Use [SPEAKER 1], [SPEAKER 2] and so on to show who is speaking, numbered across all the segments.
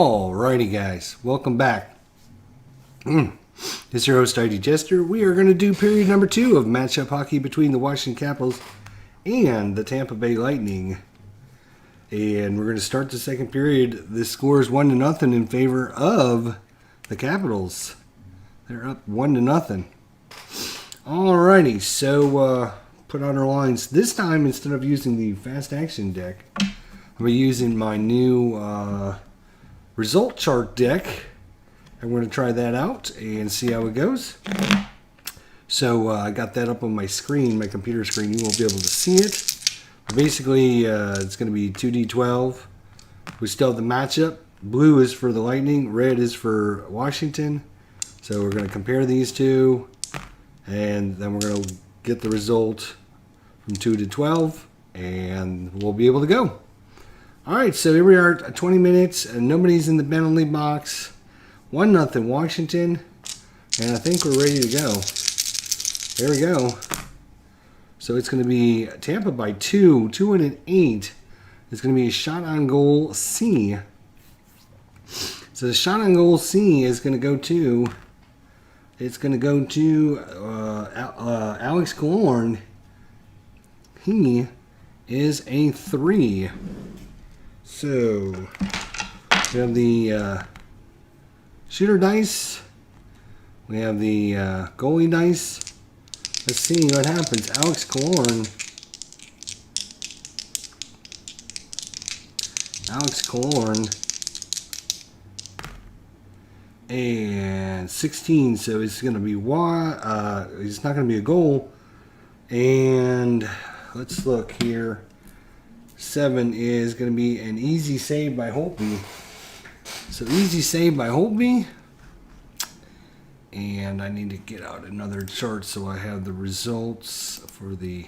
[SPEAKER 1] Alrighty guys, welcome back. This is your host ID Jester. We are going to do period number 2 of matchup hockey between the Washington Capitals and the Tampa Bay Lightning. And we're going to start the second period. The score is 1-0 in favor of the Capitals. They're up 1-0. Alrighty, so put on our lines. This time, instead of using the fast action deck, I'm using my new result chart deck. I'm going to try that out and see how it goes. So I got that up on my screen, my computer screen. You won't be able to see it. Basically, it's going to be 2D12. We still have the matchup. Blue is for the Lightning. Red is for Washington. So we're going to compare these two. And then we're going to get the result from 2 to 12. And we'll be able to go. Alright, so here we are at 20 minutes. And nobody's in the penalty box. 1-0 Washington. And I think we're ready to go. There we go. So it's going to be Tampa by 2. 2 and an 8. It's going to be a shot on goal C. So the shot on goal C is going to go to... It's going to go to Alex Killorn. He is a 3. So we have the shooter dice. We have the goalie dice. Let's see what happens. Alex Killorn. And 16, so it's going to be it's not going to be a goal. And let's look here. 7 is going to be an easy save by Holtby. So easy save by Holtby. And I need to get out another chart so I have the results for the...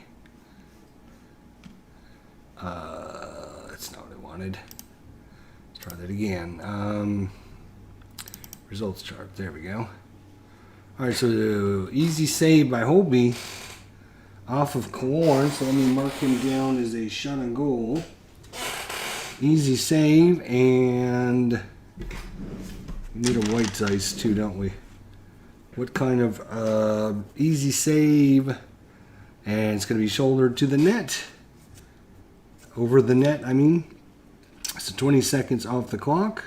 [SPEAKER 1] that's not what I wanted. Let's try that again. Results chart. There we go. Alright, so the easy save by Holtby off of Killorn. So let me mark him down as a shot on goal. Easy save, and we need a white dice too, don't we? What kind of easy save? And it's going to be shouldered to the net. Over the net, I mean. So 20 seconds off the clock.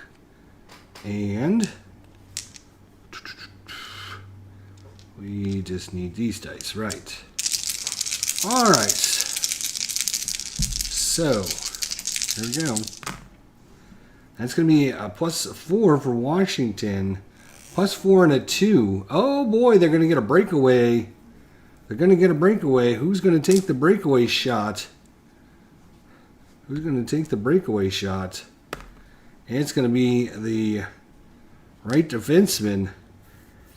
[SPEAKER 1] And we just need these dice, right? All right. So here we go. That's going to be a +4 for Washington. +4 and a 2. Oh boy, they're going to get a breakaway. They're going to get a breakaway. Who's going to take the breakaway shot? Who's going to take the breakaway shot? And it's going to be the right defenseman,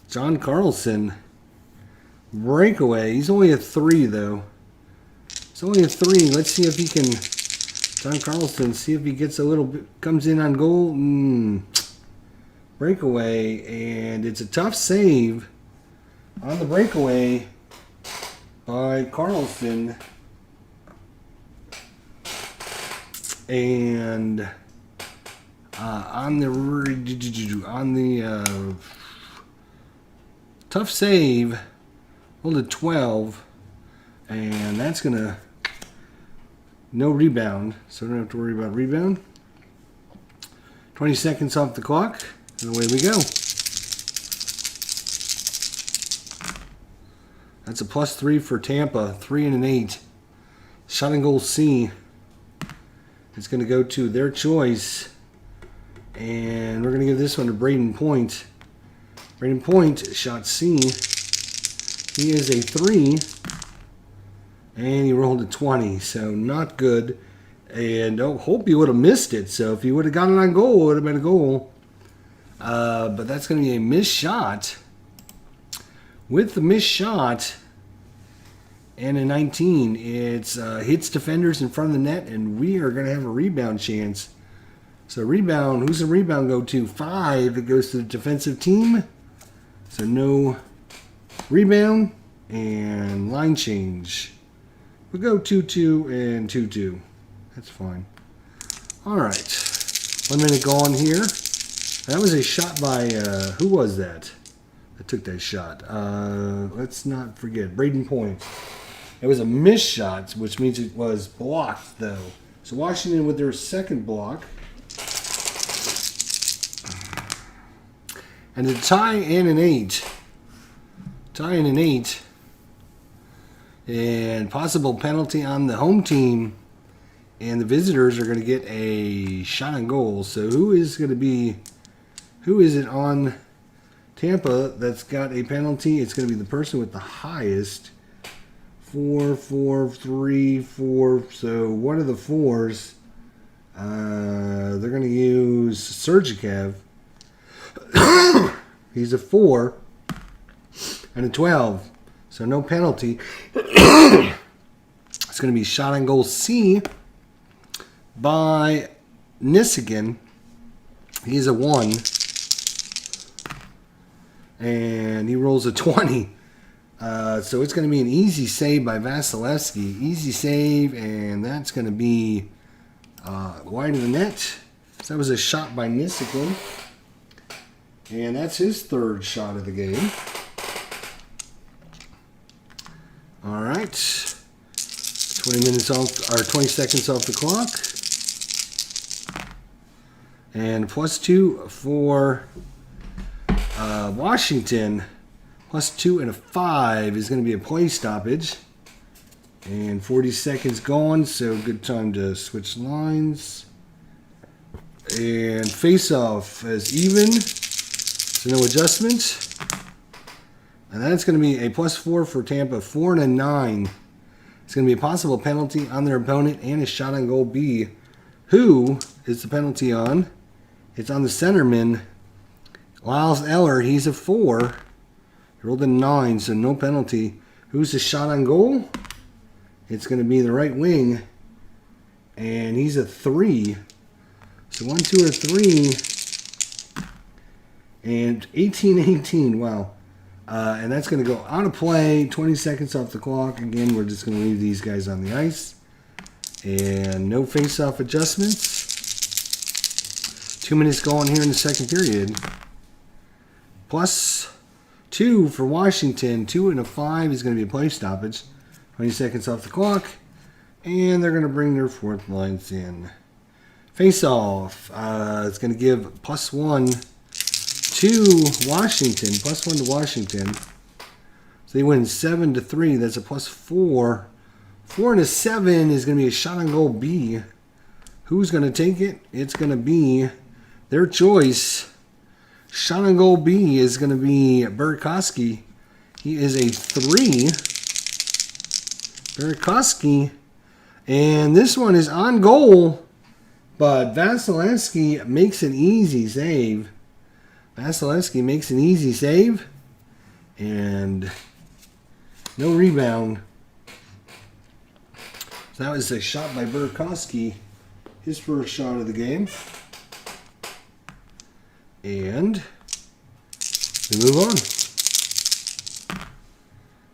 [SPEAKER 1] John Carlson. Breakaway. He's only a 3 though. It's only a 3. Let's see if he can. John Carlson. See if he gets a little bit. Comes in on goal. Breakaway, and it's a tough save on the breakaway by Carlson. And on the tough save, hold it 12, and that's gonna no rebound, so we don't have to worry about rebound. 20 seconds off the clock. And away we go. That's a +3 for Tampa. 3 and an 8. Shot and goal C. It's going to go to their choice. And we're going to give this one to Braden Point. Braden Point, shot C. He is a 3. And he rolled a 20. So not good. And hope he would have missed it. So if he would have gotten it on goal, it would have been a goal. But that's going to be a missed shot. With the missed shot and a 19, it's hits defenders in front of the net, and we are going to have a rebound chance. So rebound, who's the rebound go to? 5. It goes to the defensive team. So no rebound and line change. We'll go 2-2 and 2-2. That's fine. All right. 1 minute gone here. That was a shot by, who was that? That took that shot. Let's not forget, Braden Point. It was a missed shot, which means it was blocked, though. So Washington with their second block. And to tie in an 8. Tie in an 8. And possible penalty on the home team. And the visitors are going to get a shot on goal. So who is it on Tampa that's got a penalty? It's going to be the person with the highest. 4, 4, 3, 4. So one of the 4s, they're going to use Sergikev. He's a 4 and a 12. So no penalty. It's going to be shot on goal C by Nissigan. He's a 1. And he rolls a 20. So it's going to be an easy save by Vasilevsky. Easy save, and that's going to be wide of the net. So that was a shot by Nissigan. And that's his third shot of the game. All right. 20 minutes off, or 20 seconds off the clock. And +2 for Washington. +2 and a 5 is going to be a play stoppage. And 40 seconds gone, so good time to switch lines. And face-off is even, so no adjustments. And that's going to be a +4 for Tampa, 4 and a 9. It's going to be a possible penalty on their opponent and a shot on goal B. Who is the penalty on? It's on the centerman, Lyles Eller. He's a 4. He rolled a 9, so no penalty. Who's the shot on goal? It's going to be the right wing, and he's a 3. So 1, 2, or 3, and 18-18. Wow. And that's going to go out of play. 20 seconds off the clock. Again, we're just going to leave these guys on the ice. And no face-off adjustments. 2 minutes going here in the second period. +2 for Washington. 2 and a 5 is going to be a play stoppage. 20 seconds off the clock. And they're going to bring their fourth lines in. Face-off. It's going to give +1 to Washington. +1 to Washington. So they win 7-3. That's a +4. 4 and a 7 is going to be a shot on goal B. Who's going to take it? It's going to be their choice. Shot on goal B is going to be Burakovsky. He is a 3. Burakovsky. And this one is on goal. But Vasilevsky makes an easy save. Vasilevsky makes an easy save. And no rebound. So that was a shot by Burakovsky. His first shot of the game. And we move on.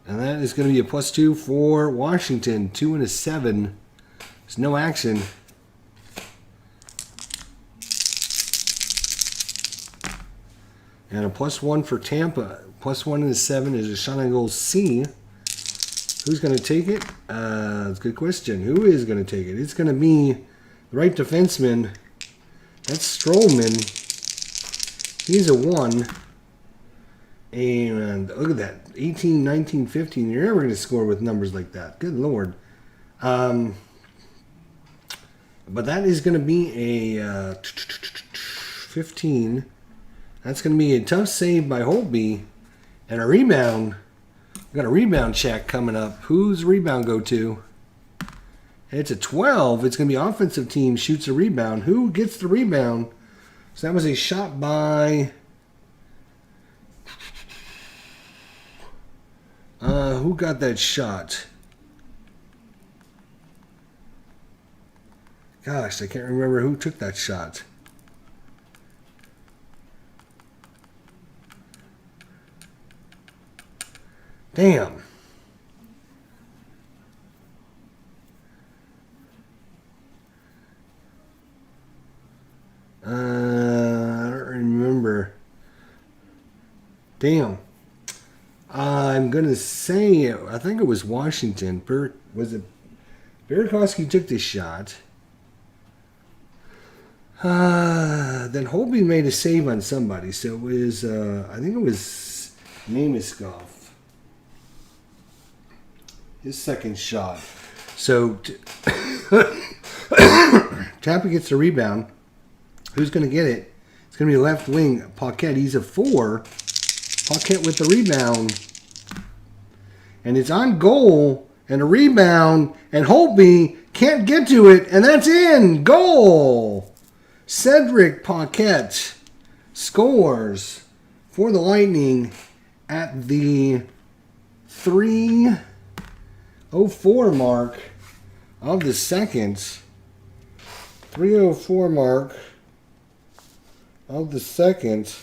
[SPEAKER 1] And that is going to be a +2 for Washington. 2 and a 7. There's no action. And a +1 for Tampa. +1 and a 7 is a shot on goal C. Who's going to take it? That's a good question. Who is going to take it? It's going to be the right defenseman. That's Strollman. He's a 1. And look at that. 18, 19, 15. You're never going to score with numbers like that. Good Lord. But that is going to be a 15. That's going to be a tough save by Holtby. And a rebound. We've got a rebound check coming up. Who's rebound go to? It's a 12. It's going to be offensive team shoots a rebound. Who gets the rebound? So that was a shot by... who got that shot? Gosh, I can't remember who took that shot. Damn. I don't Damn. I'm going to say, I think it was Washington. Was it Burakovsky took the shot. Then Holby made a save on somebody. So it was, I think it was Namaskov. His second shot. So Tampa gets the rebound. Who's going to get it? It's going to be left wing Paquette. He's a 4. Paquette with the rebound. And it's on goal. And a rebound. And Holtby can't get to it. And that's in. Goal. Cedric Paquette scores for the Lightning at the 3:04 mark of the second. 3:04 mark of the second.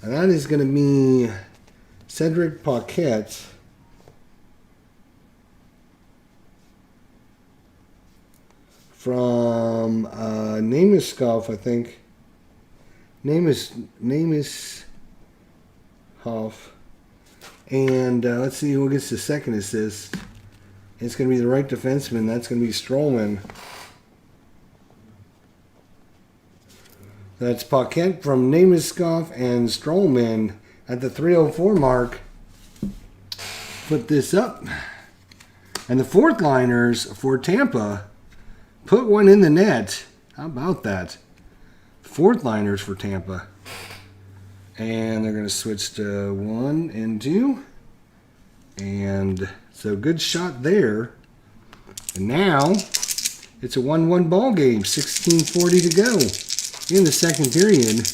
[SPEAKER 1] And that is going to be Cedric Paquette. From Namaskov, I think. Namaskov. And let's see who gets the second assist. It's going to be the right defenseman. That's going to be Stroman. That's Paquette from Namaskov and Stroman at the 3:04 mark. Put this up. And the fourth liners for Tampa put one in the net. How about that? Fourth liners for Tampa. And they're going to switch to 1 and 2. And so good shot there. And now it's a 1-1 ball game. 16:40 to go in the second period.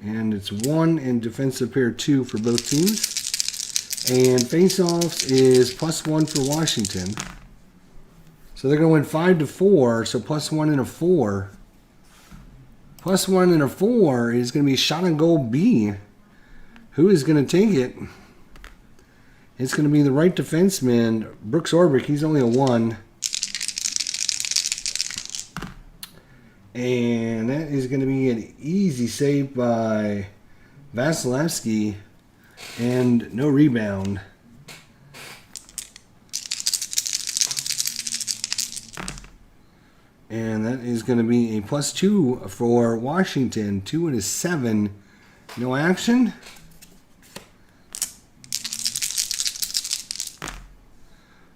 [SPEAKER 1] And it's 1 in defensive pair 2 for both teams. And faceoffs is +1 for Washington. So they're going to win 5-4, so +1 and a 4. +1 and a 4 is going to be shot on goal B. Who is going to take it? It's going to be the right defenseman, Brooks Orbick. He's only a 1. And that is going to be an easy save by Vasilevsky. And no rebound. And that is going to be a +2 for Washington. 2 and a 7. No action.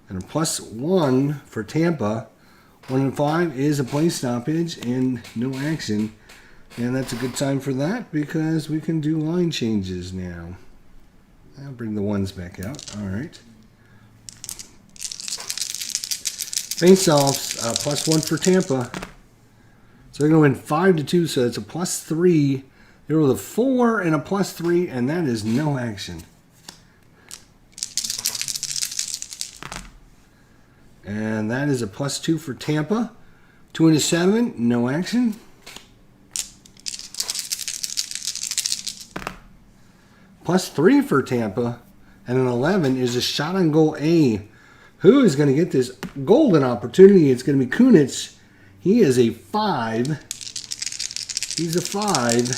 [SPEAKER 1] And a +1 for Tampa. 1 and 5 is a play stoppage and no action. And that's a good time for that because we can do line changes now. I'll bring the ones back out. All right. Face-offs, +1 for Tampa. So they're going to win 5-2, so it's a +3. There was a 4 and a +3, and that is no action. And that is a +2 for Tampa. 2 and a 7, no action. +3 for Tampa, and an 11 is a shot on goal A. Who is going to get this golden opportunity? It's going to be Kunitz. He is a 5. He's a 5.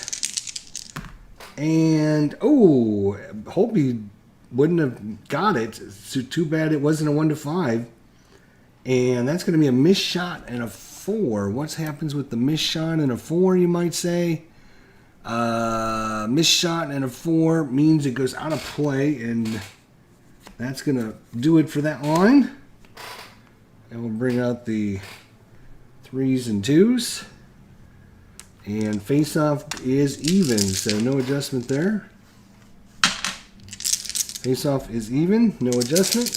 [SPEAKER 1] And, oh, hope he wouldn't have got it. It's too bad it wasn't a 1-5. And that's going to be a missed shot and a 4. What happens with the missed shot and a 4, you might say? Missed shot and a 4 means it goes out of play, and that's going to do it for that line. And we'll bring out the 3s and 2s. And face-off is even, so no adjustment there. Face-off is even, no adjustment.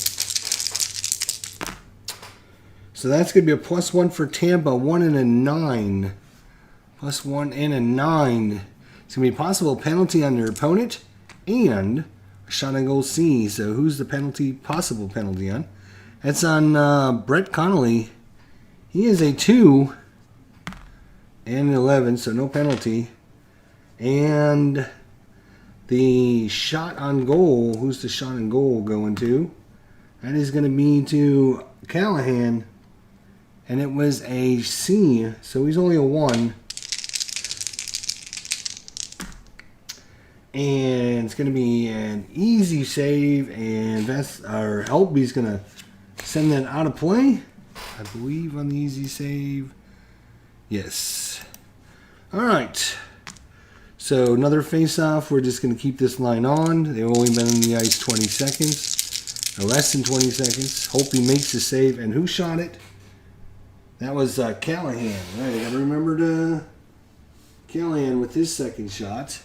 [SPEAKER 1] So that's going to be a +1 for Tampa, 1 and a 9. +1 and a 9. It's going to be a possible penalty on their opponent and a shot on goal C. So who's the possible penalty on? That's on Brett Connolly. He is a 2 and an 11, so no penalty. And the shot on goal, who's the shot on goal going to? That is going to be to Callahan. And it was a C, so he's only a 1. And it's going to be an easy save, and that's our Helpy's going to send that out of play. I believe on the easy save. Yes. All right. So another face-off. We're just going to keep this line on. They've only been in the ice 20 seconds, or less than 20 seconds. Holtby makes the save, and who shot it? That was Callahan. Right, I got to remember to Callahan with his second shot.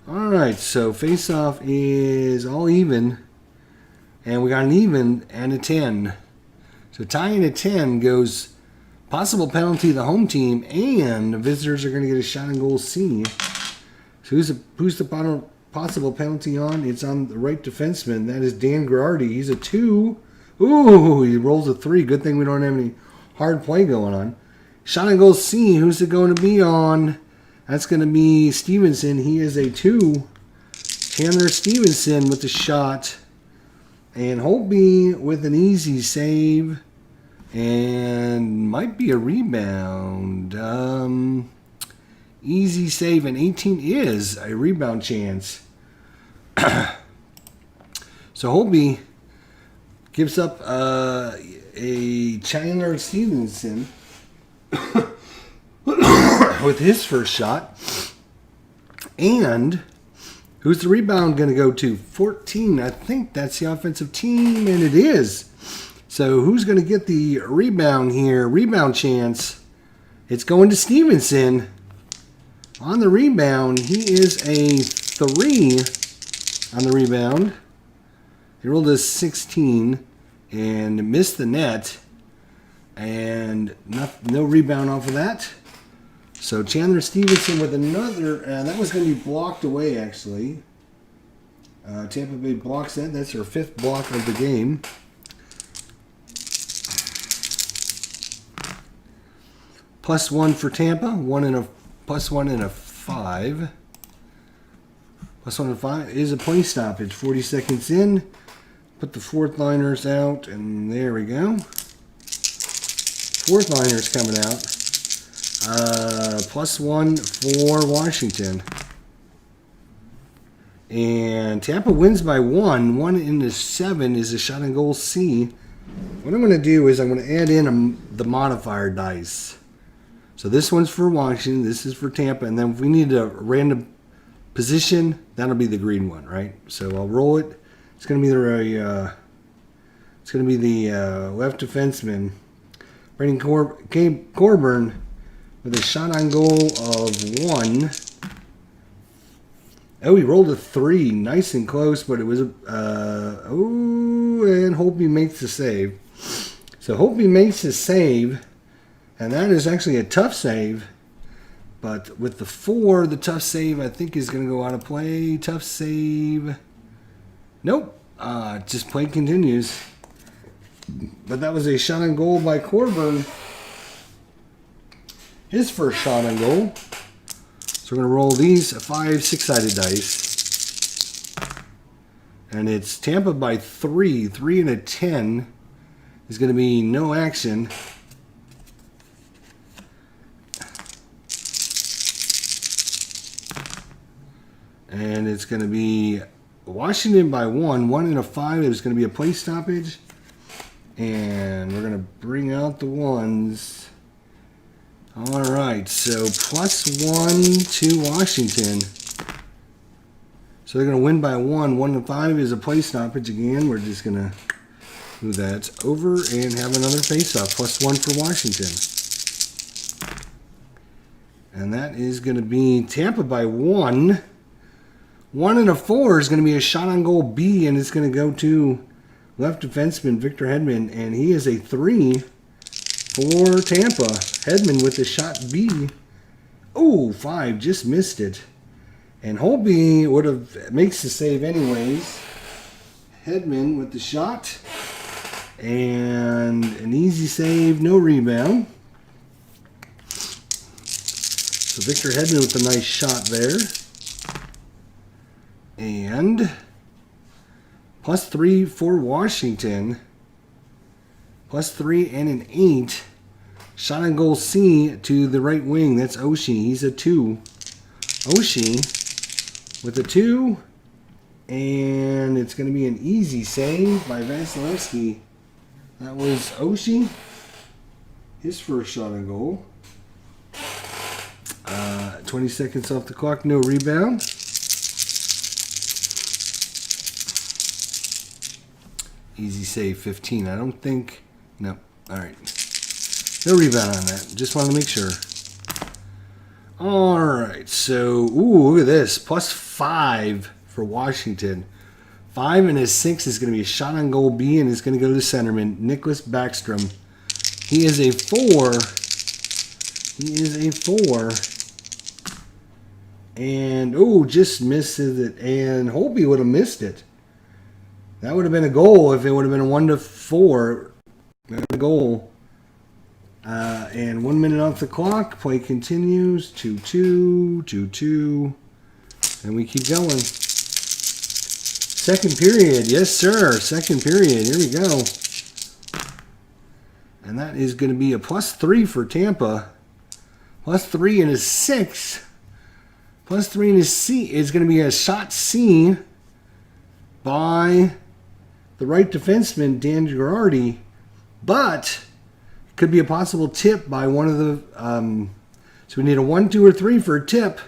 [SPEAKER 1] All right, so face-off is all even, and we got an even and a 10. So tying at 10 goes possible penalty to the home team, and the visitors are going to get a shot on goal C. So who's the possible penalty on? It's on the right defenseman. That is Dan Girardi. He's a 2. Ooh, he rolls a 3. Good thing we don't have any hard play going on. Shot on goal C. Who's it going to be on? That's going to be Stevenson. He is a 2. Chandler Stevenson with the shot. And Holtby with an easy save. And might be a rebound. Easy save, and 18 is a rebound chance. So Holtby gives up a Chandler Stevenson with his first shot. And who's the rebound going to go to? 14. I think that's the offensive team, and it is. So who's going to get the rebound here? Rebound chance. It's going to Stevenson. On the rebound, he is a 3 on the rebound. He rolled a 16 and missed the net. And no rebound off of that. So Chandler Stevenson with another, that was going to be blocked away actually. Tampa Bay blocks that. That's their 5th block of the game. +1 for Tampa. +1 and a 5. +1 and 5 is a play stoppage. 40 seconds in. Put the 4th liners out, and there we go. 4th liners coming out. +1 for Washington. And Tampa wins by 1. 1 into 7 is a shot on goal C. What I'm going to do is I'm going to add in the modifier dice. So this one's for Washington, this is for Tampa, and then if we need a random position, that'll be the green one, right? So I'll roll it. It's going to be the left defenseman, Brandon Coburn, with a shot on goal of 1. Oh, he rolled a 3, nice and close, but it was and Holtby makes the save. So Holtby makes the save. And that is actually a tough save. But with the 4, the tough save, I think, is going to go out of play. Tough save. Nope. Just play continues. But that was a shot on goal by Coburn. His first shot on goal. So we're going to roll these 5 6-sided dice. And it's Tampa by 3. 3 and a 10 is going to be no action. And it's going to be Washington by 1. 1 and a 5. There's going to be a play stoppage. And we're going to bring out the ones. All right. So +1 to Washington. So they're going to win by 1. 1 and 5 is a play stoppage again. We're just going to move that over and have another face-off. +1 for Washington. And that is going to be Tampa by 1. 1 and a 4 is going to be a shot on goal B, and it's going to go to left defenseman Victor Hedman, and he is a 3 for Tampa. Hedman with the shot B. Oh, 5, just missed it. And Holtby makes the save anyways. Hedman with the shot. And an easy save, no rebound. So Victor Hedman with a nice shot there. And +3 for Washington. +3 and an 8. Shot on goal C to the right wing. That's Oshie. He's a 2. Oshie with a 2. And it's going to be an easy save by Vasilevsky. That was Oshie. His first shot on goal. 20 seconds off the clock. No rebound. Easy save 15. I don't think. No. All right. No rebound on that. Just wanted to make sure. All right. So, look at this. +5 for Washington. 5 and his 6 is going to be a shot on goal B, and it's going to go to the centerman, Nicholas Backstrom. He is a 4. He is a 4. And, just misses it. And Holtby would have missed it. That would have been a goal if it would have been a 1-4. A goal. And 1 minute off the clock. Play continues. 2-2. 2-2. And we keep going. Second period. Yes, sir. Second period. Here we go. And that is going to be a +3 for Tampa. +3 and a 6. +3 and a C is going to be a shot C by the right defenseman, Dan Girardi. But it could be a possible tip by one of the... so we need a 1, 2, or 3 for a tip.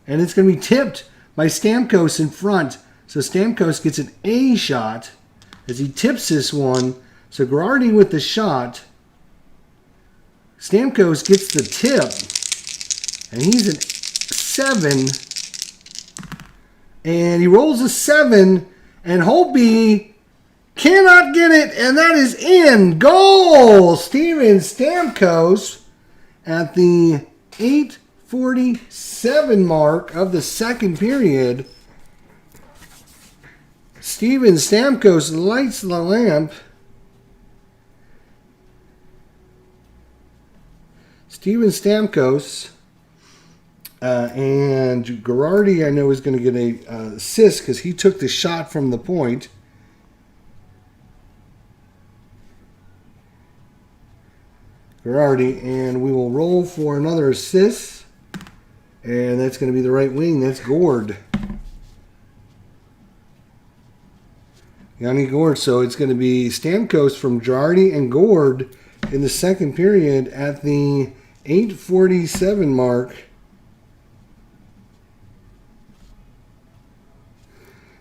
[SPEAKER 1] And it's going to be tipped by Stamkos in front. So Stamkos gets an A shot as he tips this one. So Girardi with the shot. Stamkos gets the tip. And he's an 7. And he rolls a 7. And Holtby cannot get it. And that is in. Goal! Steven Stamkos at the 8:47 mark of the second period. Steven Stamkos lights the lamp. Steven Stamkos and Girardi, I know, is going to get a assist because he took the shot from the point. Girardi, and we will roll for another assist. And that's going to be the right wing. That's Gord. Yanni Gord. So it's going to be Stamkos from Girardi and Gord in the second period at the 8:47 mark.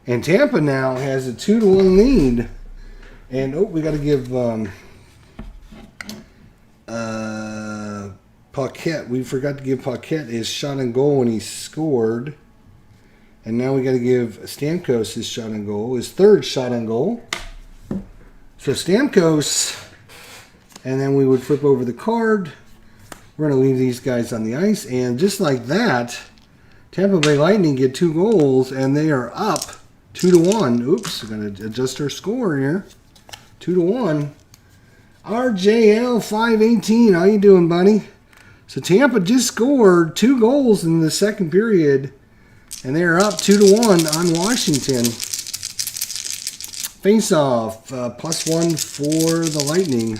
[SPEAKER 1] And Tampa now has a 2-1 lead. And, we got to give Paquette. We forgot to give Paquette his shot and goal when he scored. And now we got to give Stamkos his shot on goal, his third shot on goal. So Stamkos, and then we would flip over the card. We're going to leave these guys on the ice. And just like that, Tampa Bay Lightning get 2 goals, and they are up 2-1. Oops, I'm going to adjust our score here. 2-1. RJL 518, how you doing, buddy? So Tampa just scored 2 goals in the second period. And they are up 2-1 on Washington. Face-off, +1 for the Lightning.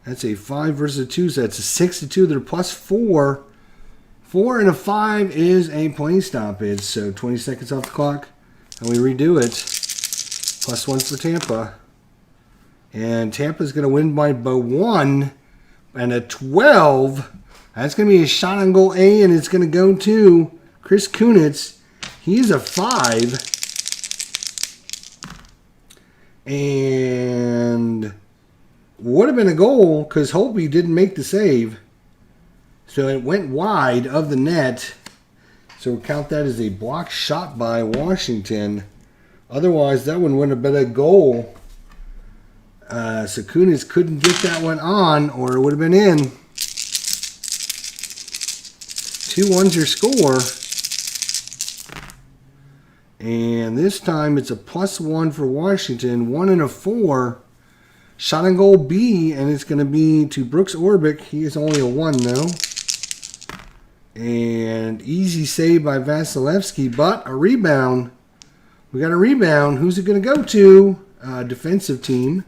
[SPEAKER 1] That's a 5 versus a 2, so that's a 6-2. They're +4. 4 and a 5 is a play stoppage. So 20 seconds off the clock, and we redo it. +1 for Tampa. And Tampa's going to win by 1 and a 12. That's going to be a shot on goal A, and it's going to go to Chris Kunitz. He's a 5. And would have been a goal because Holtby didn't make the save. So it went wide of the net. So we'll count that as a blocked shot by Washington. Otherwise, that one wouldn't have been a goal. So Kunitz couldn't get that one on, or it would have been in. 2-1's your score. And this time it's a +1 for Washington. 1 and a 4. Shot on goal B, and it's going to be to Brooks Orbick. He is only a 1 though. And easy save by Vasilevsky, but a rebound. We got a rebound. Who's it going to go to? Defensive team.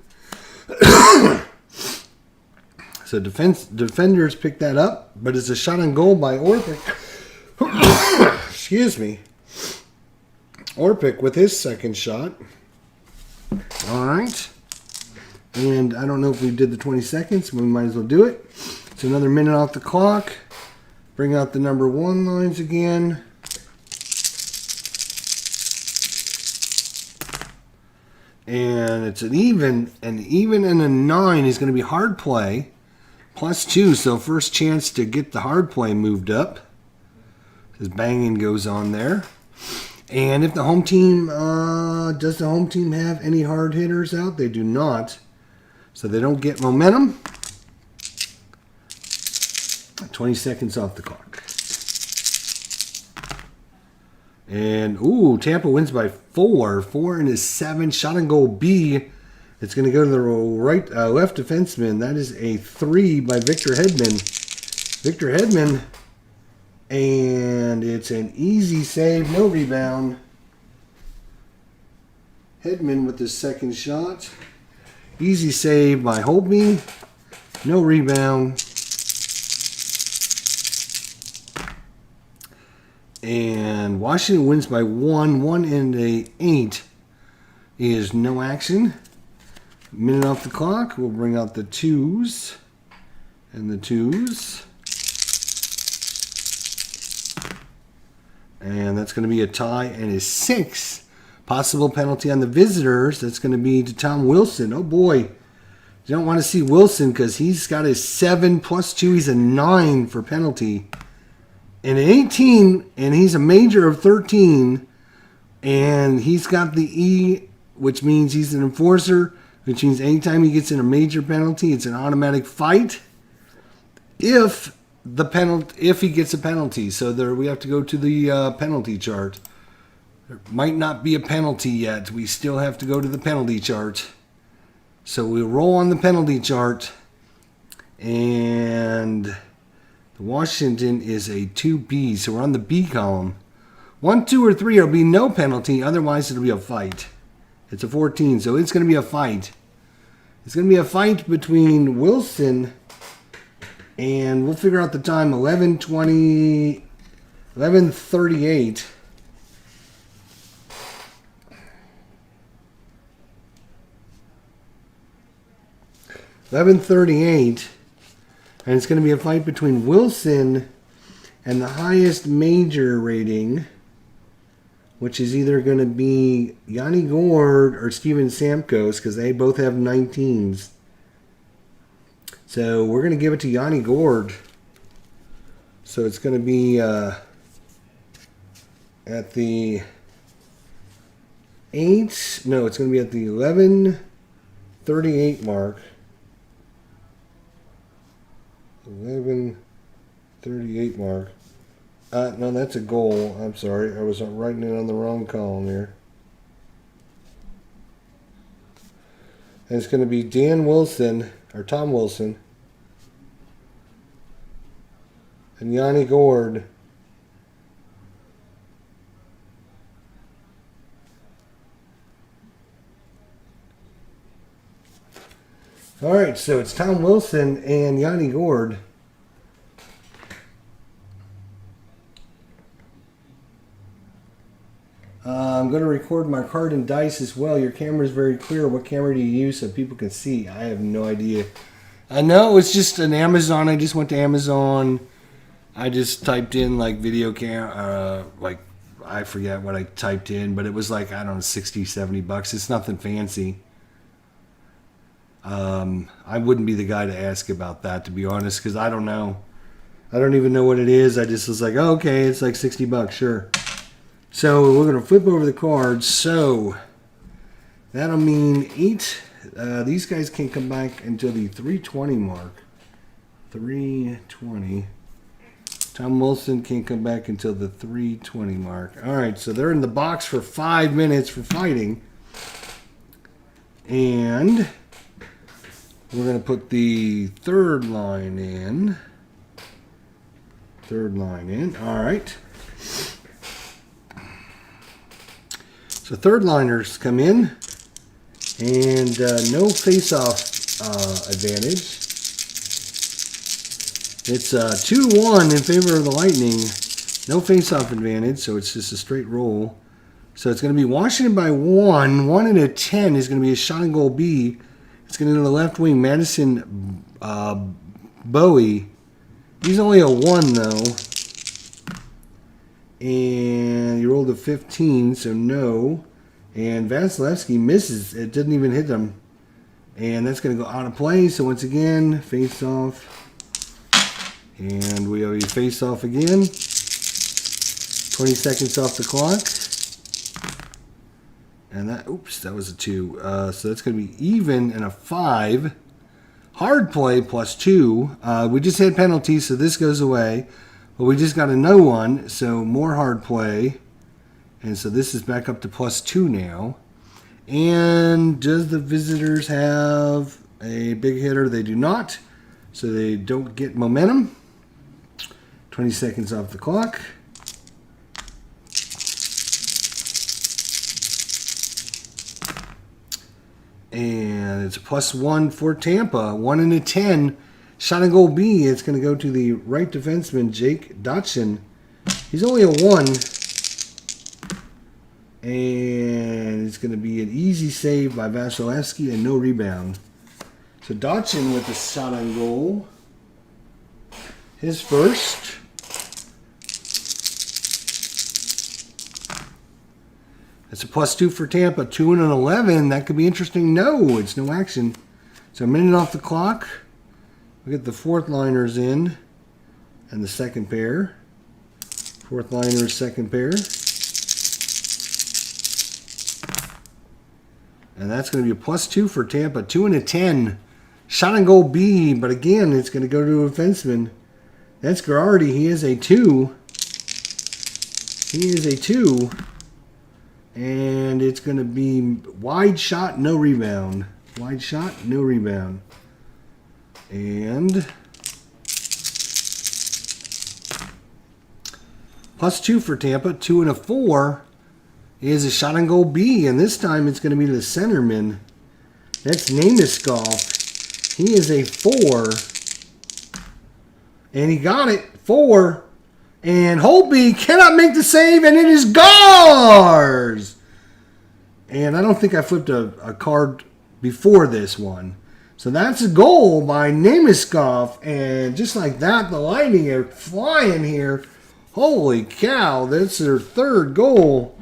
[SPEAKER 1] So defenders pick that up, but it's a shot on goal by Orbick. Excuse me. Orpik with his second shot. All right. And I don't know if we did the 20 seconds. We might as well do it. It's another minute off the clock. Bring out the number 1 lines again. And it's an even and a 9 is going to be hard play. +2, so first chance to get the hard play moved up. His banging goes on there. And if the home team, does the home team have any hard hitters out? They do not. So they don't get momentum. 20 seconds off the clock. And, ooh, Tampa wins by 4. 4 and a 7. Shot and goal B. It's going to go to the left defenseman. That is a 3 by Victor Hedman. Victor Hedman. And it's an easy save. No rebound. Hedman with his second shot. Easy save by Holtby. No rebound. And Washington wins by 1. 1 and a 8 is no action. Minute off the clock. We'll bring out the 2s. And the 2s. And that's going to be a tie and a 6. Possible penalty on the visitors. That's going to be to Tom Wilson. Oh boy. You don't want to see Wilson because he's got a 7 +2. He's a 9 for penalty. And an 18, and he's a major of 13. And he's got the E, which means he's an enforcer, which means anytime he gets in a major penalty, it's an automatic fight. If he gets a penalty. So there we have to go to the penalty chart. There might not be a penalty yet. We still have to go to the penalty chart. So we'll roll on the penalty chart. And Washington is a 2B. So we're on the B column. 1, 2, or 3 will be no penalty. Otherwise, it'll be a fight. It's a 14. So it's going to be a fight. It's going to be a fight between Wilson and we'll figure out the time. 11:20, 11:38. 11:38. And it's going to be a fight between Wilson and the highest major rating, which is either going to be Yanni Gourde or Steven Stamkos, because they both have 19s. So we're going to give it to Yanni Gourde. So it's going to be at the 8. No, it's going to be at the 11:38 mark. 11:38 mark. No, that's a goal. I'm sorry. I was writing it on the wrong column here. And it's going to be Dan Wilson, or Tom Wilson, and Yanni Gourde. All right, so it's Tom Wilson and Yanni Gourde. I'm going to record my card and dice as well. Your camera is very clear. What camera do you use so people can see? I have no idea. I know it's just an Amazon. I just went to Amazon. I just typed in like video camera, like I forget what I typed in, but it was like, I don't know, 60, 70 bucks. It's nothing fancy. I wouldn't be the guy to ask about that, to be honest, because I don't know. I don't even know what it is. I just was like, oh, okay, it's like 60 bucks, sure. So we're going to flip over the cards. So that'll mean 8. These guys can't come back until the 3:20 mark. 3:20. Tom Wilson can't come back until the 3:20 mark. All right, so they're in the box for 5 minutes for fighting. And we're going to put the third line in. Third line in. All right. So third liners come in. And no face-off advantage. It's 2-1 in favor of the Lightning. No face-off advantage, so it's just a straight roll. So it's going to be Washington by 1. 1 and a 10 is going to be a shot and goal B. It's going to go to the left wing, Madison Bowie. He's only a 1, though. And he rolled a 15, so no. And Vasilevsky misses. It didn't even hit him. And that's going to go out of play. So once again, face off. And we have a face off again. 20 seconds off the clock. And that, oops, that was a 2. So that's going to be even and a 5. Hard play plus 2. We just had penalties, so this goes away. But we just got a no one, so more hard play. And so this is back up to plus 2 now. And does the visitors have a big hitter? They do not. So they don't get momentum. 20 seconds off the clock. And it's a plus 1 for Tampa. 1 and a 10. Shot and goal B. It's going to go to the right defenseman, Jake Dotson. He's only a 1. And it's going to be an easy save by Vasilevsky and no rebound. So Dotson with the shot on goal. His first. That's a plus 2 for Tampa. 2 and an 11. That could be interesting. No, it's no action. So a minute off the clock. We get the fourth liners in. And the second pair. Fourth liners, second pair. And that's going to be a plus 2 for Tampa. 2 and a 10. Shot and goal B. But again, it's going to go to a defenseman. That's Girardi. He is a 2. He is a 2. And it's going to be wide shot, no rebound. Wide shot, no rebound. And plus 2 for Tampa. 2 and a 4 is a shot and goal B. And this time it's going to be the centerman. That's Namaskov. He is a 4. And he got it. 4. And Holtby cannot make the save, and it is Gars! And I don't think I flipped a card before this one. So that's a goal by Namaskov. And just like that, the Lightning are flying here. Holy cow, that's their third goal.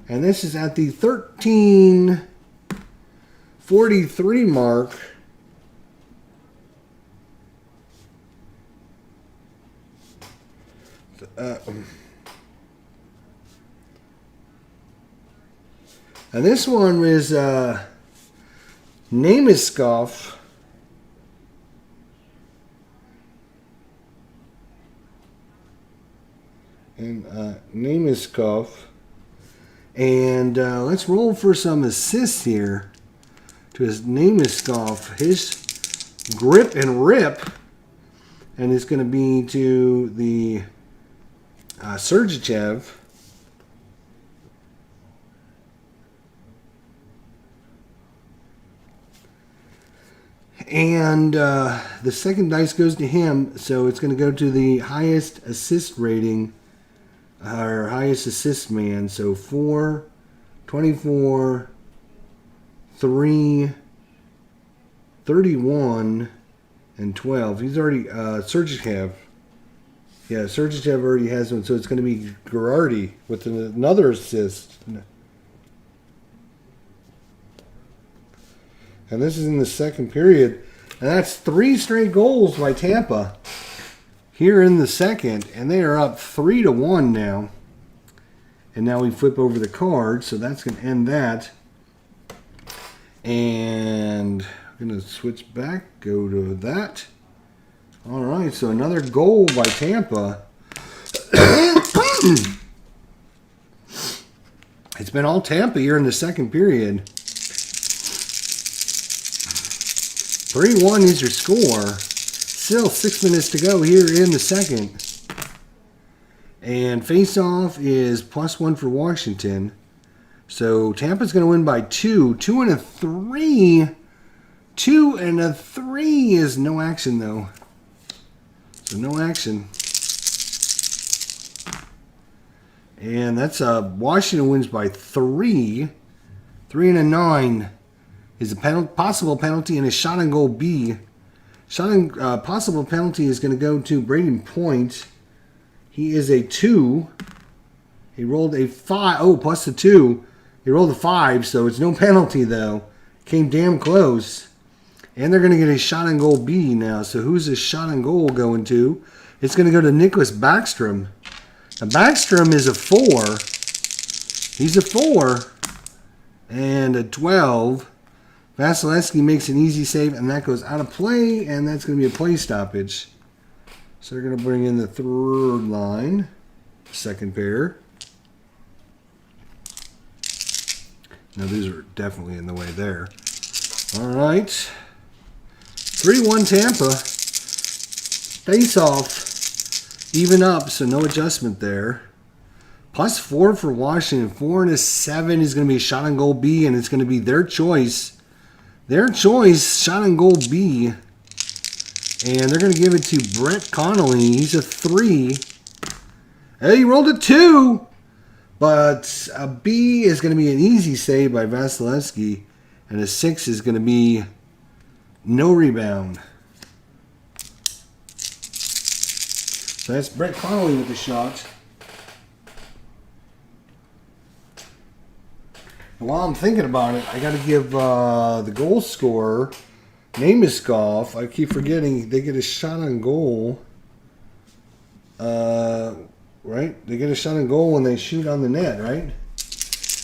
[SPEAKER 1] And this is at the 13:43 mark. And this one was Namaskov. And Namaskov. And let's roll for some assists here to his Namaskov. His grip and rip. And it's going to be to the Sergachev. And the second dice goes to him, so it's going to go to the highest assist rating, or highest assist man. So 4, 24, 3, 31, and 12. He's already, Sergachev. Yeah, Sergachev already has one, so it's going to be Girardi with another assist. And this is in the second period. And that's 3 straight goals by Tampa here in the second. And they are up 3-1 now. And now we flip over the card, so that's going to end that. And I'm going to switch back, go to that. All right, so another goal by Tampa. It's been all Tampa here in the second period. 3-1 is your score. Still 6 minutes to go here in the second. And face-off is +1 for Washington. So Tampa's going to win by 2. 2 and a 3. 2 and a 3 is no action, though. So no action. And that's Washington wins by 3. 3 and a 9 is a possible penalty and a shot on goal B. Possible penalty is going to go to Braden Point. He is a 2. He rolled a 5. Oh, plus the 2. He rolled a 5, so it's no penalty, though. Came damn close. And they're going to get a shot on goal B now. So who's the shot on goal going to? It's going to go to Nicholas Backstrom. Now, Backstrom is a 4. He's a 4. And a 12. Vasilevsky makes an easy save, and that goes out of play, and that's going to be a play stoppage. So they're going to bring in the third line, second pair. Now, these are definitely in the way there. All right. 3-1 Tampa. Face-off. Even up, so no adjustment there. Plus 4 for Washington. 4 and a 7 is going to be a shot on goal B, and it's going to be their choice. Their choice, shot on goal B. And they're going to give it to Brett Connolly. He's a 3. Hey, he rolled a 2. But a B is going to be an easy save by Vasilevsky. And a 6 is going to be no rebound. So that's Brett Connolly with the shot. While I'm thinking about it, I got to give the goal scorer, Namaskov, I keep forgetting, they get a shot on goal. Right? They get a shot on goal when they shoot on the net, right?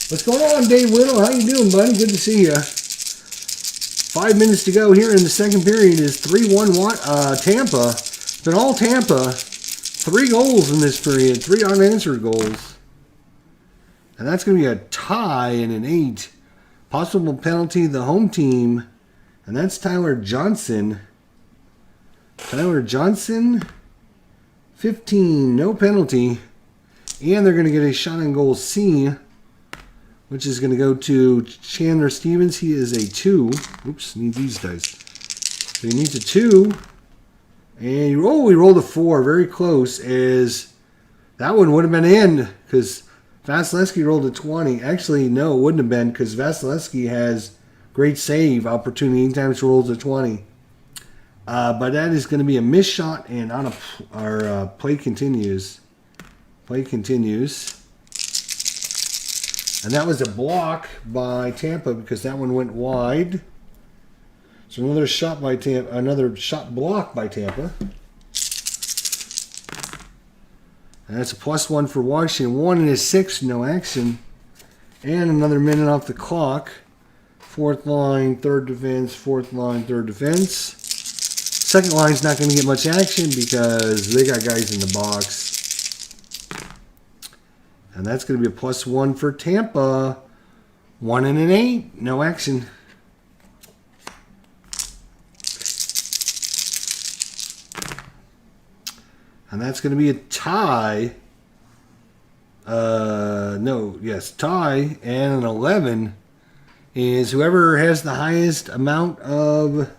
[SPEAKER 1] What's going on, Dave Whittle? How you doing, buddy? Good to see you. 5 minutes to go here in the second period is 3-1 Tampa. It's been all Tampa. 3 goals in this period. 3 unanswered goals. And that's going to be a tie and an 8. Possible penalty, the home team. And that's Tyler Johnson. Tyler Johnson, 15, no penalty. And they're going to get a shot on goal C, which is going to go to Chandler Stevens. He is a 2. Oops, need these dice. So he needs a 2. And he rolled a 4. Very close. That one would have been in because Vasilevsky rolled a 20. Actually, no, it wouldn't have been because Vasilevsky has great save opportunity anytime he rolls a 20. But that is going to be a missed shot, and on our play continues. Play continues. And that was a block by Tampa because that one went wide. So another shot by Tampa, another shot block by Tampa. And that's a +1 for Washington. 1 and a 6, no action. And another minute off the clock. Fourth line, third defense, fourth line, third defense. Second line's not going to get much action because they got guys in the box. And that's going to be a +1 for Tampa. 1 and an 8, no action. And that's going to be a tie. Tie. And an 11 is whoever has the highest amount of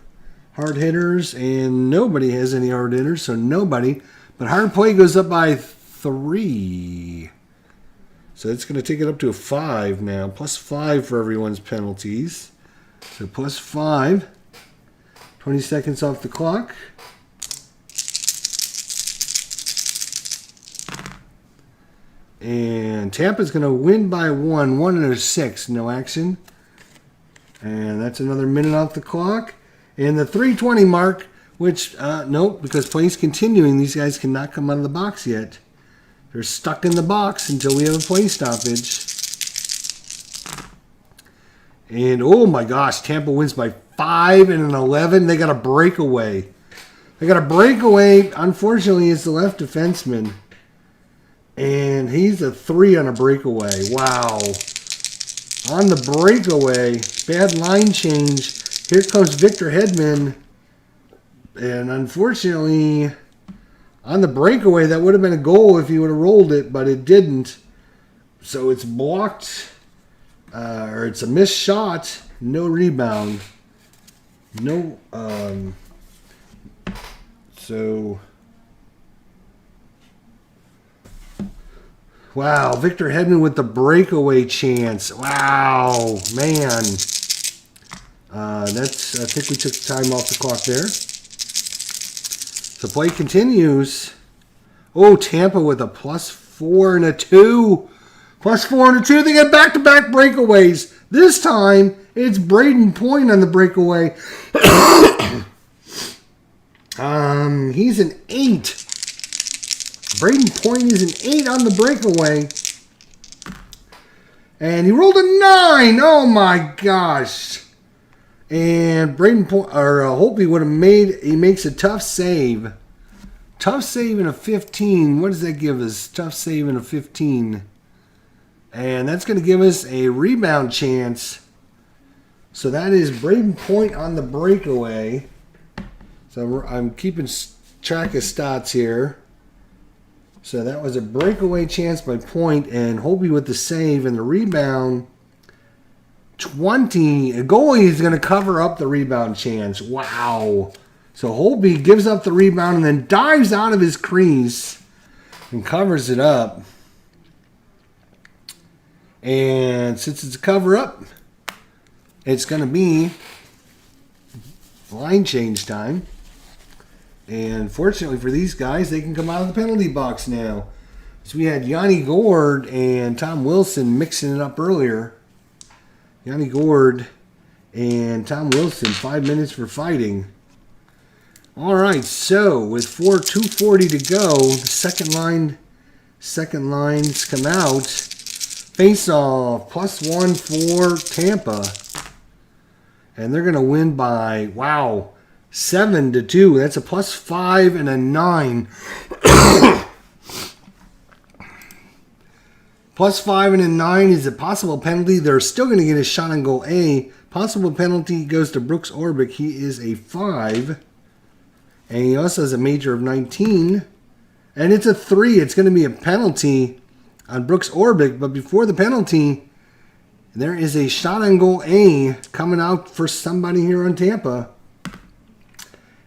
[SPEAKER 1] hard hitters. And nobody has any hard hitters, so nobody. But hard play goes up by 3. So it's going to take it up to a 5 now. +5 for everyone's penalties. So +5. 20 seconds off the clock. And Tampa's going to win by 1. 1 and a 6. No action. And that's another minute off the clock. And the 3:20 mark, which, nope, because play's continuing. These guys cannot come out of the box yet. They're stuck in the box until we have a play stoppage. And, oh my gosh, Tampa wins by 5 and an 11. They got a breakaway. Unfortunately, it's the left defenseman. And he's a 3 on a breakaway. Wow. On the breakaway, bad line change. Here comes Victor Hedman. And unfortunately, on the breakaway, that would have been a goal if he would have rolled it, but it didn't. So it's blocked, or it's a missed shot. No rebound. No, Wow, Victor Hedman with the breakaway chance. Wow, man. I think we took time off the clock there. The play continues. Oh, Tampa with a +4 and a 2. +4 and a 2. They get back-to-back breakaways. This time, it's Braden Point on the breakaway. He's an 8. Braden Point is an 8 on the breakaway. And he rolled a 9. Oh, my gosh. And Braden Point, or Holtby would have made, he makes a tough save. Tough save in a 15. What does that give us? Tough save in a 15. And that's going to give us a rebound chance. So that is Braden Point on the breakaway. So I'm keeping track of stats here. So that was a breakaway chance by Point, and Holtby with the save and the rebound. 20. A goalie is going to cover up the rebound chance. Wow. So Holtby gives up the rebound and then dives out of his crease and covers it up. And since it's a cover-up, it's going to be line change time. And fortunately for these guys, they can come out of the penalty box now. So we had Yanni Gourde and Tom Wilson mixing it up earlier. Yanni Gourde and Tom Wilson, 5 minutes for fighting. All right, so with 2:40 to go, the second lines come out. Face-off, +1 for Tampa. And they're going to win by, wow, 7-2. That's a +5 and a 9. +5 and a 9 is a possible penalty. They're still going to get a shot on goal A. Possible penalty goes to Brooks Orbick. He is a 5. And he also has a major of 19. And it's a 3. It's going to be a penalty on Brooks Orbick. But before the penalty, there is a shot on goal A coming out for somebody here on Tampa.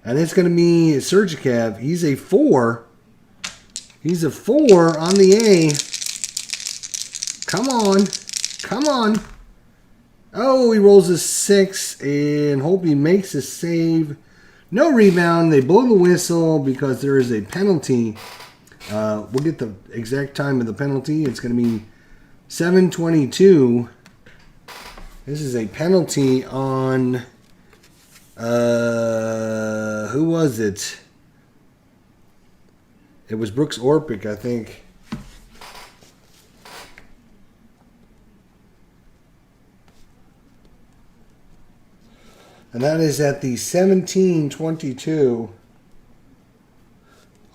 [SPEAKER 1] And it's going to be Sergikev. He's a 4. He's a 4 on the A. Come on. Come on. Oh, he rolls a 6. And Holtby makes a save. No rebound. They blow the whistle because there is a penalty. We'll get the exact time of the penalty. It's going to be 7:22. This is a penalty on... who was it? It was Brooks Orpik, I think. And that is at the 17:22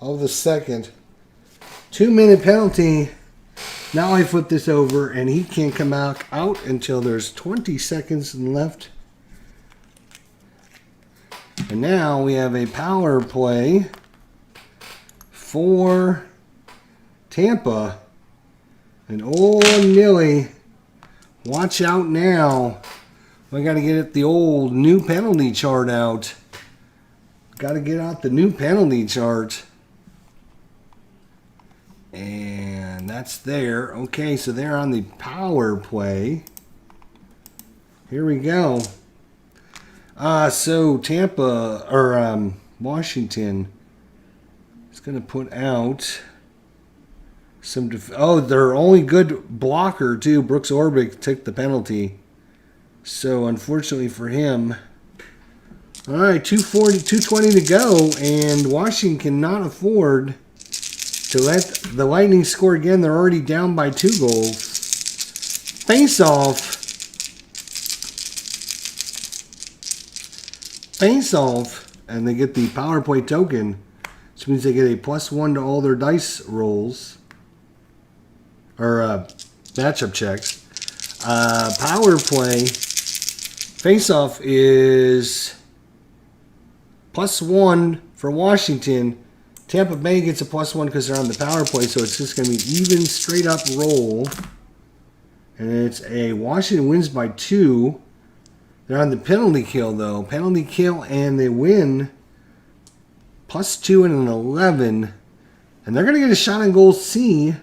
[SPEAKER 1] of the second. 2-minute penalty. Now I flip this over, and he can't come out until there's 20 seconds left. And now we have a power play for Tampa. And oh, Nilly, watch out now. We got to get the old new penalty chart out. Got to get out the new penalty chart. And that's there. Okay, so they're on the power play. Here we go. So Tampa, or Washington is going to put out some... their only good blocker, too. Brooks Orbick took the penalty. So, unfortunately for him... All right, 2:20 to go, and Washington cannot afford to let the Lightning score again. They're already down by 2 goals. Face-off. Face-off, and they get the power play token, which means they get a +1 to all their dice rolls, or matchup checks. Power play. Face-off is +1 for Washington. Tampa Bay gets a +1 because they're on the power play, so it's just going to be even straight up roll. And it's a Washington wins by 2. They're on the penalty kill, though. Penalty kill, and they win +2 and an 11. And they're going to get a shot on goal C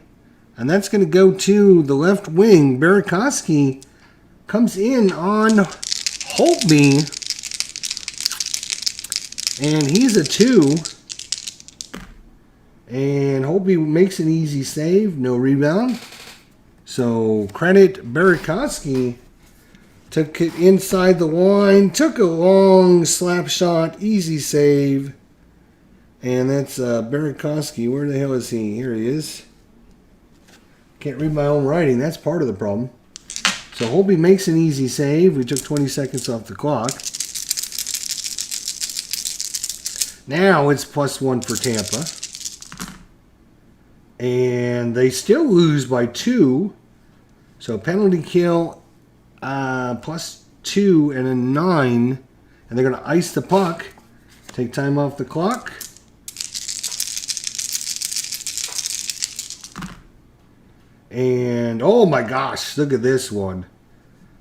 [SPEAKER 1] And that's going to go to the left wing. Burakovsky comes in on Holtby. And he's a 2. And Holtby makes an easy save. No rebound. So credit Burakovsky. Took it inside the line. Took a long slap shot. Easy save. And that's Burakovsky. Where the hell is he? Here he is. Can't read my own writing. That's part of the problem. So Holtby makes an easy save. We took 20 seconds off the clock. Now it's +1 for Tampa. And they still lose by 2. So penalty kill +2 and a 9. And they're going to ice the puck. Take time off the clock. And, oh my gosh, look at this one.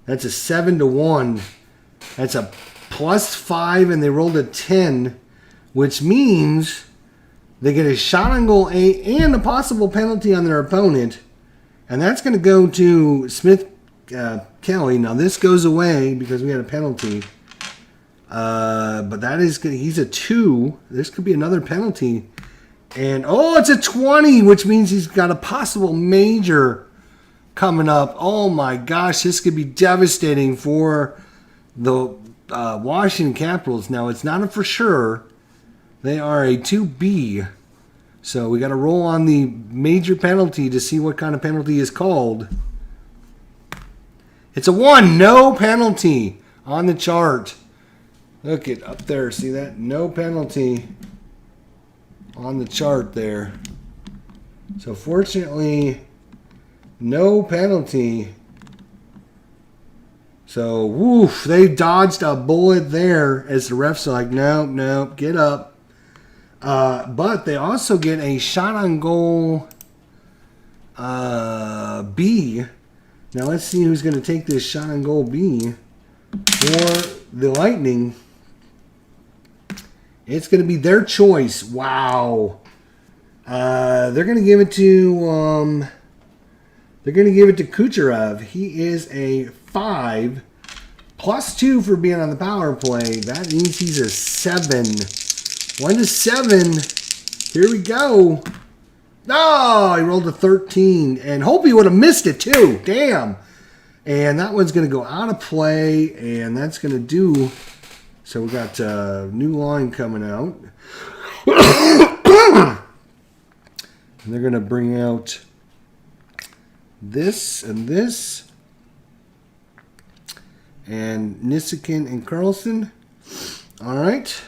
[SPEAKER 1] That's a 7-1. That's a +5, and they rolled a 10, which means they get a shot on goal and a possible penalty on their opponent. And that's going to go to Smith Kelly. Now, this goes away because we had a penalty. But that is good. He's a 2. This could be another penalty. And, oh, it's a 20, which means he's got a possible major coming up. Oh, my gosh, this could be devastating for the Washington Capitals. Now, it's not a for sure. They are a 2B. So we got to roll on the major penalty to see what kind of penalty is called. It's a 1. No penalty on the chart. Look it up there. See that? No penalty on the chart there. So fortunately, no penalty. So, woof, they dodged a bullet there as the refs are like, no, get up. But they also get a shot on goal B. Now let's see who's going to take this shot on goal B for the Lightning. It's going to be their choice. Wow. They're going to give it to Kucherov. He is a 5 +2 for being on the power play. That means he's a 7. 1 to 7. Here we go. Oh, he rolled a 13. And hope he would have missed it too. Damn. And that one's going to go out of play. And that's going to do. So we got a new line coming out. And they're going to bring out this and this. And Nissikin and Carlson. All right.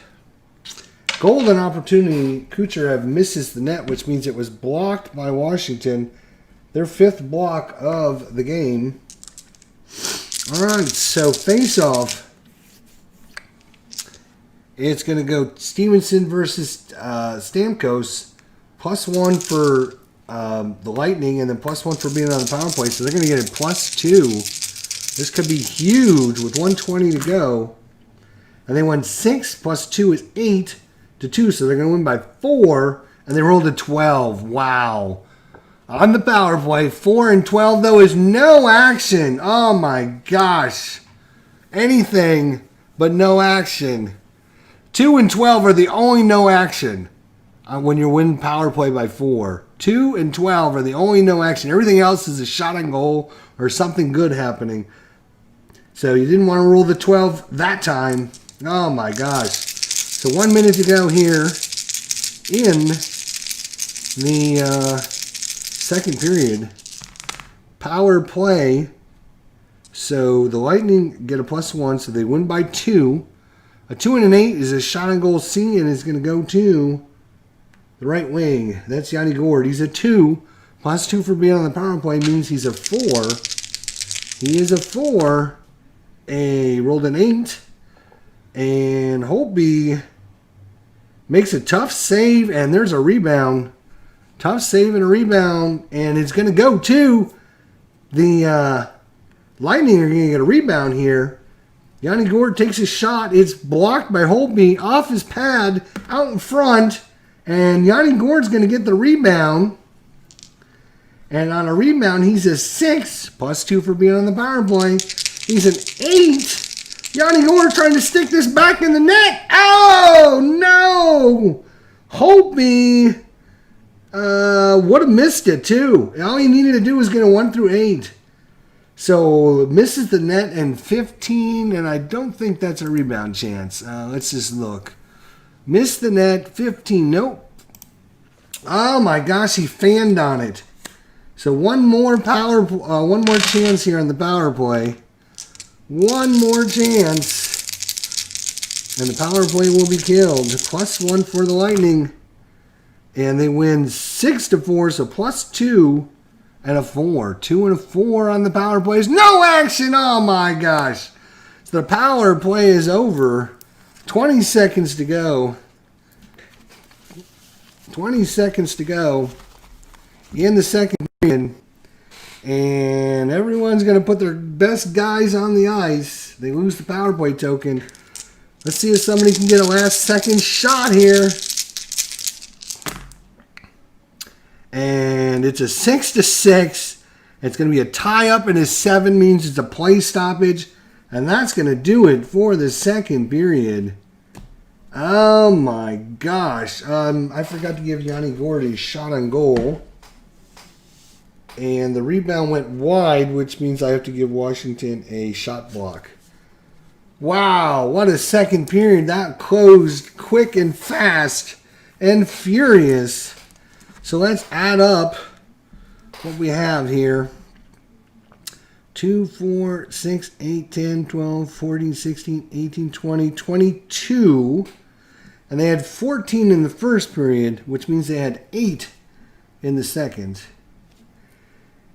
[SPEAKER 1] Golden opportunity. Kucherov misses the net, which means it was blocked by Washington. Their 5th block of the game. All right, so face-off. It's going to go Stevenson versus Stamkos. +1 for the Lightning, and then +1 for being on the power play. So they're going to get a +2. This could be huge with 1:20 to go. And they won 6 +2 is 8 to 2. So they're going to win by 4. And they rolled a 12. Wow. On the power play, 4 and 12, though, is no action. Oh, my gosh. Anything but no action. 2 and 12 are the only no action when you're winning power play by 4. 2 and 12 are the only no action. Everything else is a shot on goal or something good happening. So you didn't want to roll the 12 that time. Oh, my gosh. So 1 minute to go here in the second period. Power play. So the Lightning get a +1, so they win by 2. A 2 and an 8 is a shot on goal C, and is going to go to the right wing. That's Yanni Gourde. He's a 2. +2 for being on the power play means he's a 4. He is a 4. Rolled an 8. And Holtby makes a tough save, and there's a rebound. Tough save and a rebound, and it's going to go to the Lightning are going to get a rebound here. Yanni Gourde takes a shot. It's blocked by Holtby off his pad out in front. And Yanni Gourde's going to get the rebound. And on a rebound, he's a 6, +2 for being on the power play. He's an 8. Yanni Gourde trying to stick this back in the net. Oh, no. Holtby would have missed it, too. All he needed to do was get a 1 through 8. So, misses the net and 15, and I don't think that's a rebound chance. Let's just look. Missed the net, 15. Nope. Oh, my gosh, he fanned on it. So, one more chance here on the power play. One more chance. And the power play will be killed. +1 for the Lightning. And they win 6-4, so +2 and a 4. 2 and a 4 on the power plays. No action! Oh my gosh. So the power play is over. 20 seconds to go. 20 seconds to go in the second period. And everyone's going to put their best guys on the ice. They lose the power play token. Let's see if somebody can get a last second shot here. And it's a 6-6. It's going to be a tie-up, and a 7 means it's a play stoppage. And that's going to do it for the second period. Oh, my gosh. I forgot to give Yanni Gourde a shot on goal. And the rebound went wide, which means I have to give Washington a shot block. Wow, what a second period. That closed quick and fast and furious. So let's add up what we have here. 2, 4, 6, 8, 10, 12, 14, 16, 18, 20, 22. And they had 14 in the first period, which means they had 8 in the second.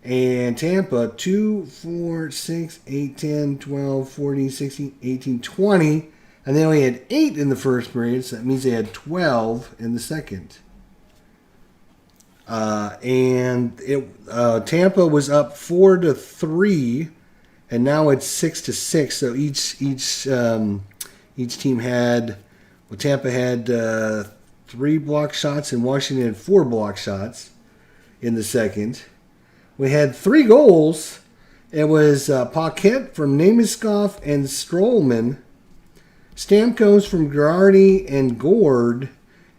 [SPEAKER 1] And Tampa, 2, 4, 6, 8, 10, 12, 14, 16, 18, 20. And they only had 8 in the first period, so that means they had 12 in the second. Tampa was up 4-3, and now it's 6-6. So each team had, Tampa had 3 block shots, and Washington had 4 block shots in the second. We had 3 goals. It was Paquette from Nameskov and Strollman, Stamkos from Girardi and Gourde,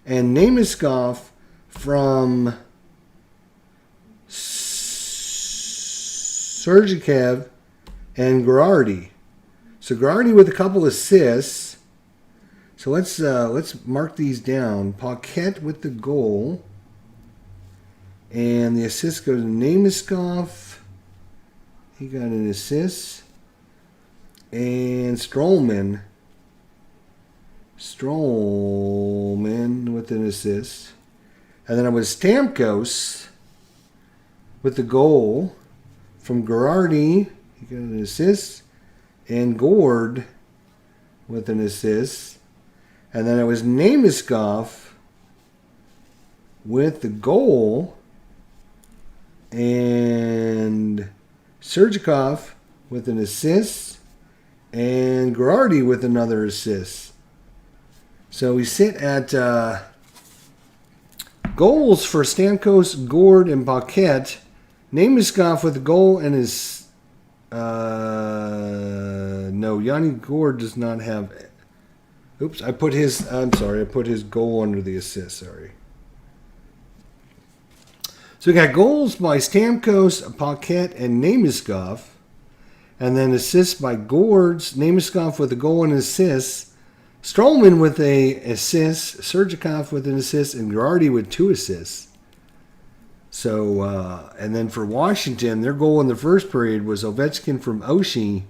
[SPEAKER 1] and Nameskov from Sergeyev and Girardi. So Girardi with a couple assists. So let's mark these down. Paquette with the goal. And the assist goes to Nameskov. He got an assist. And Strollman with an assist. And then it was Stamkos with the goal from Girardi. He got an assist. And Gourde with an assist. And then it was Nameskov with the goal. And Sergeyev with an assist. And Girardi with another assist. So we sit at goals for Stamkos, Gourde, and Paquette. Nameskov with a goal and his... no, Yanni Gourde does not have... Oops, I put his goal under the assist, sorry. So we got goals by Stamkos, Paquette, and Nameskov. And then assists by Gourdes, Nameskov with a goal and assist. Strollman with a assist, Sergeyev with an assist, and Girardi with 2 assists. So, and then for Washington, their goal in the first period was Ovechkin from Oshie.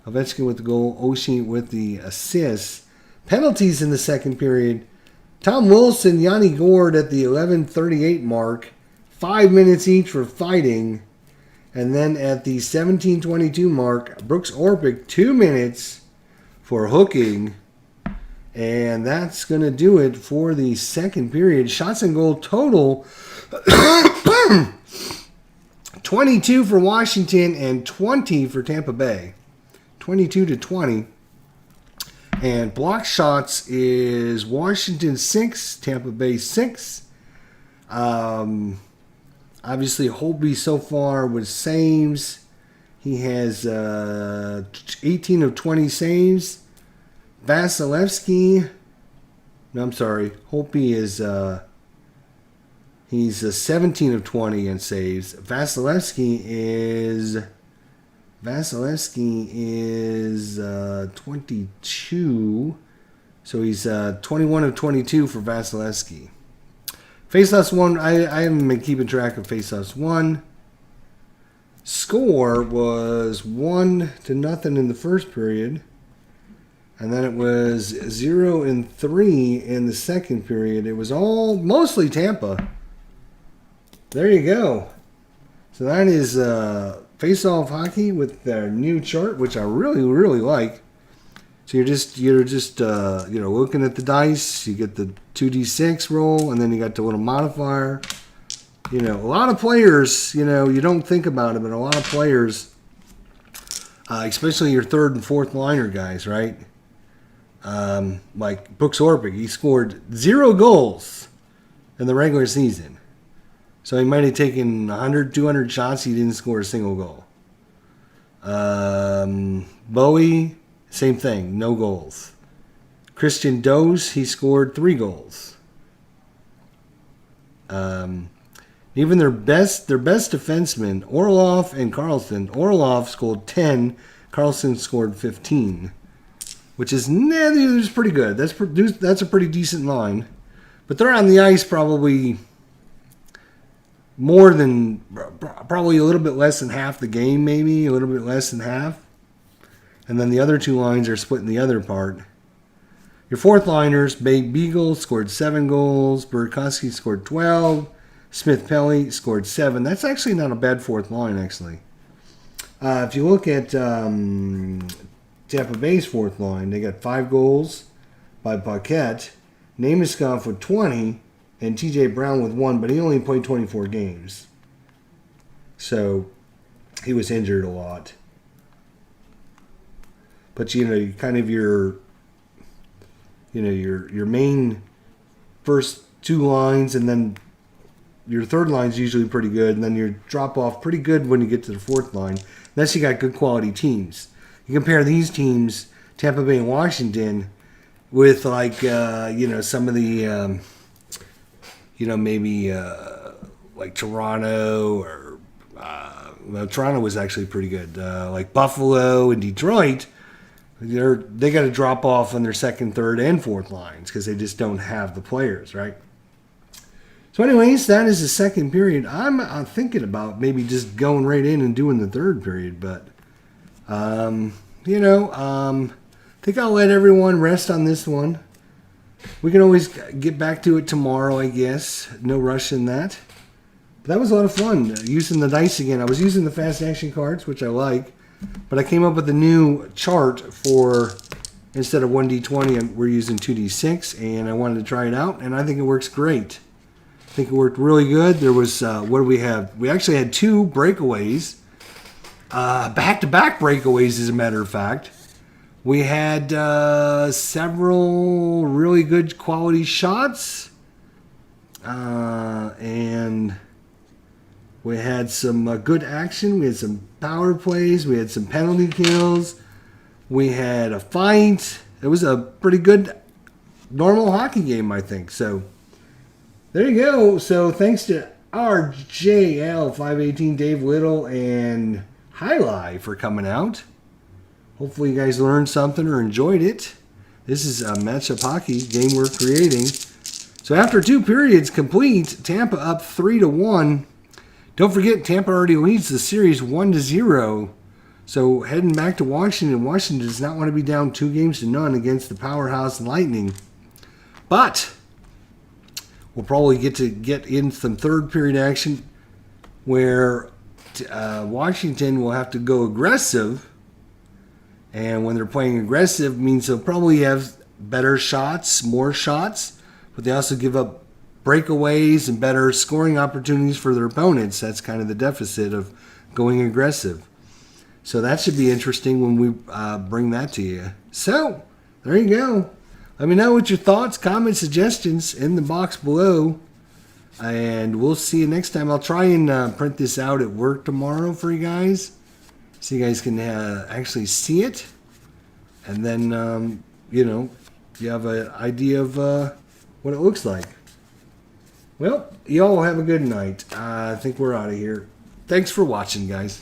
[SPEAKER 1] Ovechkin with the goal, Oshie with the assist. Penalties in the second period. Tom Wilson, Yanni Gourde at the 11:38 mark. 5 minutes each for fighting. And then at the 17:22 mark, Brooks Orpik, 2 minutes for hooking. And that's going to do it for the second period. Shots and goal total 22 for Washington and 20 for Tampa Bay. 22-20. And block shots is Washington 6, Tampa Bay 6. Obviously, Holtby so far with saves. He has 18 of 20 saves. Vasilevsky. No, I'm sorry. Holtby is he's 17 of 20 in saves. Vasilevsky is 22. So he's 21 of 22 for Vasilevsky. Faceoffs won. I haven't been keeping track of faceoffs won. Score was 1-0 in the first period. And then it was 0-3 in the second period. It was all mostly Tampa. There you go. So that is face-off hockey with their new chart, which I really, really like. So you're just looking at the dice. You get the 2d6 roll, and then you got the little modifier. A lot of players, you don't think about it, but a lot of players, especially your third and fourth liner guys, right? Like Brooks Orpik, he scored 0 goals in the regular season. So he might have taken 100, 200 shots. He didn't score a single goal. Bowie, same thing, no goals. Christian Dose, he scored 3 goals. Even their best defensemen, Orlov and Carlson. Orlov scored 10. Carlson scored 15, which is pretty good. That's a pretty decent line. But they're on the ice probably probably a little bit less than half the game, maybe a little bit less than half. And then the other 2 lines are split in the other part. Your fourth liners, Babe Beagle scored 7 goals. Burakovsky scored 12. Smith Pelly scored 7. That's actually not a bad fourth line, actually. If you look at Tampa Bay's fourth line, they got 5 goals by Paquette. Namaskov with 20, and T.J. Brown with 1, but he only played 24 games. So he was injured a lot. But your main first 2 lines, and then your third line is usually pretty good, and then your drop off pretty good when you get to the fourth line. Unless you got good quality teams. You compare these teams, Tampa Bay and Washington, with some of the maybe like Toronto or Toronto was actually pretty good. Like Buffalo and Detroit, they got to drop off on their second, third, and fourth lines because they just don't have the players, right? So anyways, that is the second period. I'm thinking about maybe just going right in and doing the third period, but I think I'll let everyone rest on this one. We can always get back to it tomorrow, I guess. No rush in that. But that was a lot of fun using the dice again. I was using the fast action cards, which I like, but I came up with a new chart for instead of 1d20, we're using 2d6, and I wanted to try it out, and I think it works great. I think it worked really good. There was, what do we have? We actually had 2 breakaways. Back-to-back breakaways, as a matter of fact. We had several really good quality shots. And we had some good action. We had some power plays. We had some penalty kills. We had a fight. It was a pretty good normal hockey game, I think. So there you go. So thanks to RJL518, Dave Little, and Highlight for coming out. Hopefully you guys learned something or enjoyed it. This is a matchup hockey game we're creating. So after 2 periods complete, Tampa up 3-1. Don't forget, Tampa already leads the series 1-0. So heading back to Washington, Washington does not want to be down 2-0 against the powerhouse Lightning. But we'll probably get in some third period action where Washington will have to go aggressive. And when they're playing aggressive, means they'll probably have better shots, more shots, but they also give up breakaways and better scoring opportunities for their opponents. That's kind of the deficit of going aggressive. So that should be interesting when we bring that to you. So, there you go. Let me know what your thoughts, comments, suggestions in the box below. And we'll see you next time. I'll try and print this out at work tomorrow for you guys, so you guys can actually see it. And then, you have an idea of what it looks like. Well, y'all have a good night. I think we're out of here. Thanks for watching, guys.